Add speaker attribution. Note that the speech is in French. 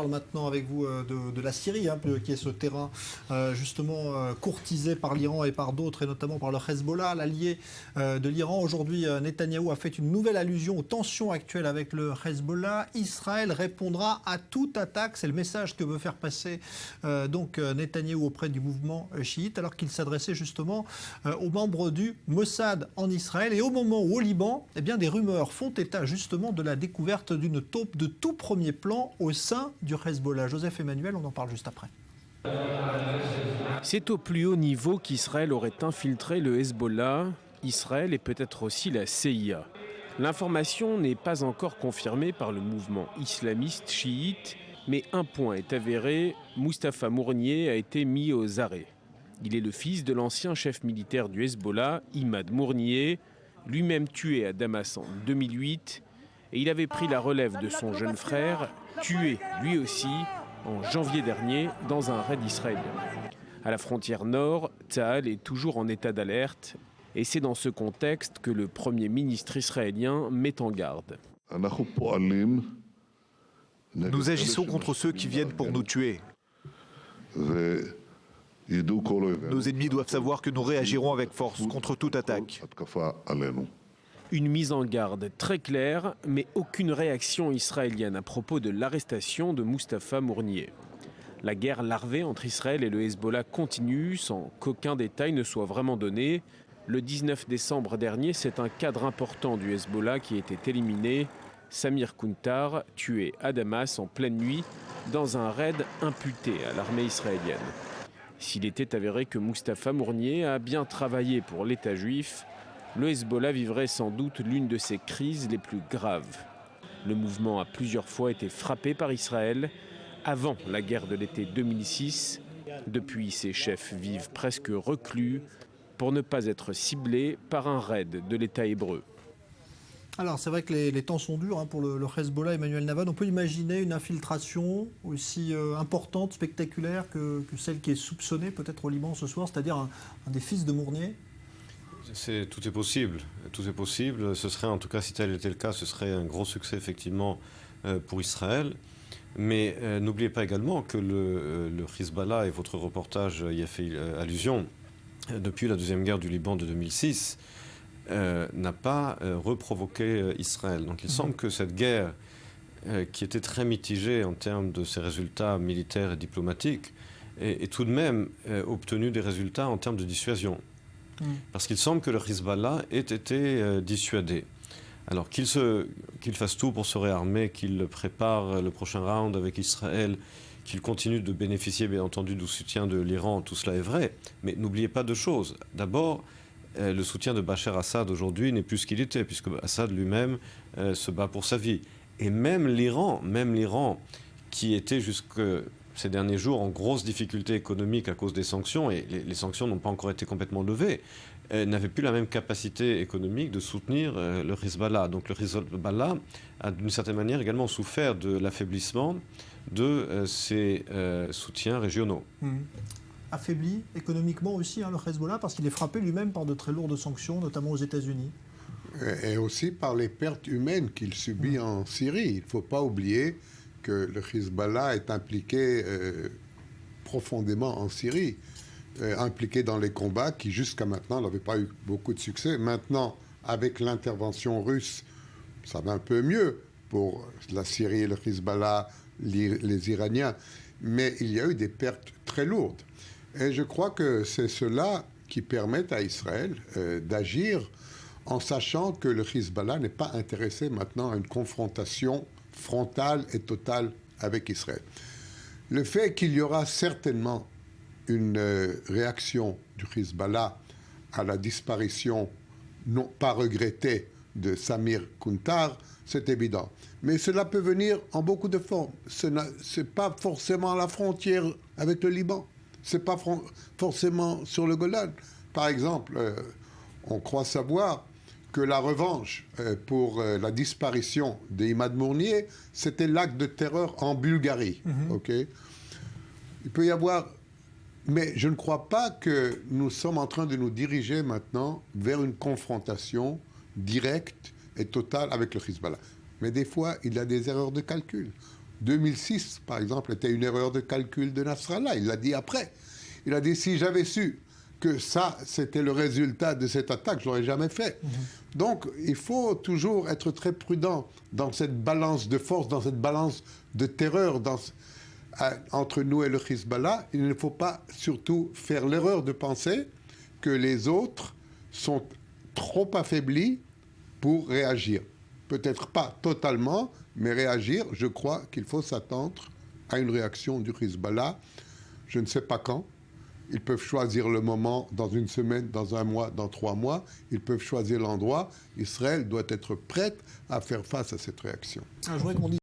Speaker 1: parle maintenant avec vous de la Syrie, qui est ce terrain justement courtisé par l'Iran et par d'autres, et notamment par le Hezbollah, l'allié de l'Iran. Aujourd'hui, Netanyahou a fait une nouvelle allusion aux tensions actuelles avec le Hezbollah. Israël répondra à toute attaque. C'est le message que veut faire passer donc Netanyahou auprès du mouvement chiite, alors qu'il s'adressait justement aux membres du Mossad en Israël. Et au moment où au Liban, eh bien, des rumeurs font état justement de la découverte d'une taupe de tout premier plan au sein du Hezbollah. Joseph Emmanuel, on en parle juste après.
Speaker 2: C'est au plus haut niveau qu'Israël aurait infiltré le Hezbollah, Israël et peut-être aussi la CIA. L'information n'est pas encore confirmée par le mouvement islamiste chiite, mais un point est avéré, Mustapha Mournier a été mis aux arrêts. Il est le fils de l'ancien chef militaire du Hezbollah, Imad Mournier, lui-même tué à Damas en 2008, et il avait pris la relève de son jeune frère, tué lui aussi en janvier dernier dans un raid israélien. À la frontière nord, Tsahal est toujours en état d'alerte, et c'est dans ce contexte que le Premier ministre israélien met en garde.
Speaker 3: Nous agissons contre ceux qui viennent pour nous tuer. Nos ennemis doivent savoir que nous réagirons avec force contre toute attaque.
Speaker 2: Une mise en garde très claire, mais aucune réaction israélienne à propos de l'arrestation de Mustapha Mournier. La guerre larvée entre Israël et le Hezbollah continue sans qu'aucun détail ne soit vraiment donné. Le 19 décembre dernier, c'est un cadre important du Hezbollah qui était éliminé. Samir Kuntar, tué à Damas en pleine nuit dans un raid imputé à l'armée israélienne. S'il était avéré que Mustapha Mournier a bien travaillé pour l'État juif, le Hezbollah vivrait sans doute l'une de ses crises les plus graves. Le mouvement a plusieurs fois été frappé par Israël avant la guerre de l'été 2006. Depuis, ses chefs vivent presque reclus pour ne pas être ciblés par un raid de l'État hébreu.
Speaker 1: Alors c'est vrai que les temps sont durs pour le Hezbollah, Emmanuel Navad. On peut imaginer une infiltration aussi importante, spectaculaire que celle qui est soupçonnée peut-être au Liban ce soir, c'est-à-dire un des fils de Mournier.
Speaker 4: Tout est possible. Tout est possible. Ce serait, en tout cas, si tel était le cas, ce serait un gros succès effectivement pour Israël. Mais n'oubliez pas également que le Hezbollah, et votre reportage y a fait allusion, depuis la deuxième guerre du Liban de 2006, n'a pas reprovoqué Israël. Donc il semble que cette guerre, qui était très mitigée en termes de ses résultats militaires et diplomatiques, ait tout de même obtenu des résultats en termes de dissuasion. Parce qu'il semble que le Hezbollah ait été dissuadé. Alors qu'il fasse tout pour se réarmer, qu'il prépare le prochain round avec Israël, qu'il continue de bénéficier bien entendu du soutien de l'Iran, tout cela est vrai. Mais n'oubliez pas deux choses. D'abord, le soutien de Bachar Assad aujourd'hui n'est plus ce qu'il était, puisque Assad lui-même se bat pour sa vie. Et même l'Iran, qui était jusque ces derniers jours en grosse difficulté économique à cause des sanctions, et les sanctions n'ont pas encore été complètement levées, n'avait plus la même capacité économique de soutenir le Hezbollah. Donc le Hezbollah a d'une certaine manière également souffert de l'affaiblissement de ses soutiens régionaux.
Speaker 1: Affaibli économiquement aussi, le Hezbollah, parce qu'il est frappé lui-même par de très lourdes sanctions, notamment aux États-Unis.
Speaker 5: Et aussi par les pertes humaines qu'il subit en Syrie. Il ne faut pas oublier que le Hezbollah est impliqué profondément en Syrie, impliqué dans les combats qui jusqu'à maintenant n'avaient pas eu beaucoup de succès. Maintenant, avec l'intervention russe, ça va un peu mieux pour la Syrie, le Hezbollah, les Iraniens, mais il y a eu des pertes très lourdes. Et je crois que c'est cela qui permet à Israël d'agir en sachant que le Hezbollah n'est pas intéressé maintenant à une confrontation frontale et totale avec Israël. Le fait qu'il y aura certainement une réaction du Hezbollah à la disparition non pas regrettée de Samir Kuntar, c'est évident. Mais cela peut venir en beaucoup de formes. Ce n'est pas forcément à la frontière avec le Liban. Ce n'est pas forcément sur le Golan. Par exemple, on croit savoir que la revanche pour la disparition d'Imad Mournier, c'était l'acte de terreur en Bulgarie. Okay. Il peut y avoir... Mais je ne crois pas que nous sommes en train de nous diriger maintenant vers une confrontation directe et totale avec le Hezbollah. Mais des fois, il y a des erreurs de calcul. 2006, par exemple, était une erreur de calcul de Nasrallah. Il l'a dit après. Il a dit, si j'avais su que ça, c'était le résultat de cette attaque, je ne l'aurais jamais fait. Donc, il faut toujours être très prudent dans cette balance de force, dans cette balance de terreur entre nous et le Hezbollah. Il ne faut pas surtout faire l'erreur de penser que les autres sont trop affaiblis pour réagir. Peut-être pas totalement, mais réagir, je crois qu'il faut s'attendre à une réaction du Hezbollah. Je ne sais pas quand. Ils peuvent choisir le moment dans une semaine, dans un mois, dans 3 mois. Ils peuvent choisir l'endroit. Israël doit être prête à faire face à cette réaction.
Speaker 1: Je voudrais qu'on dise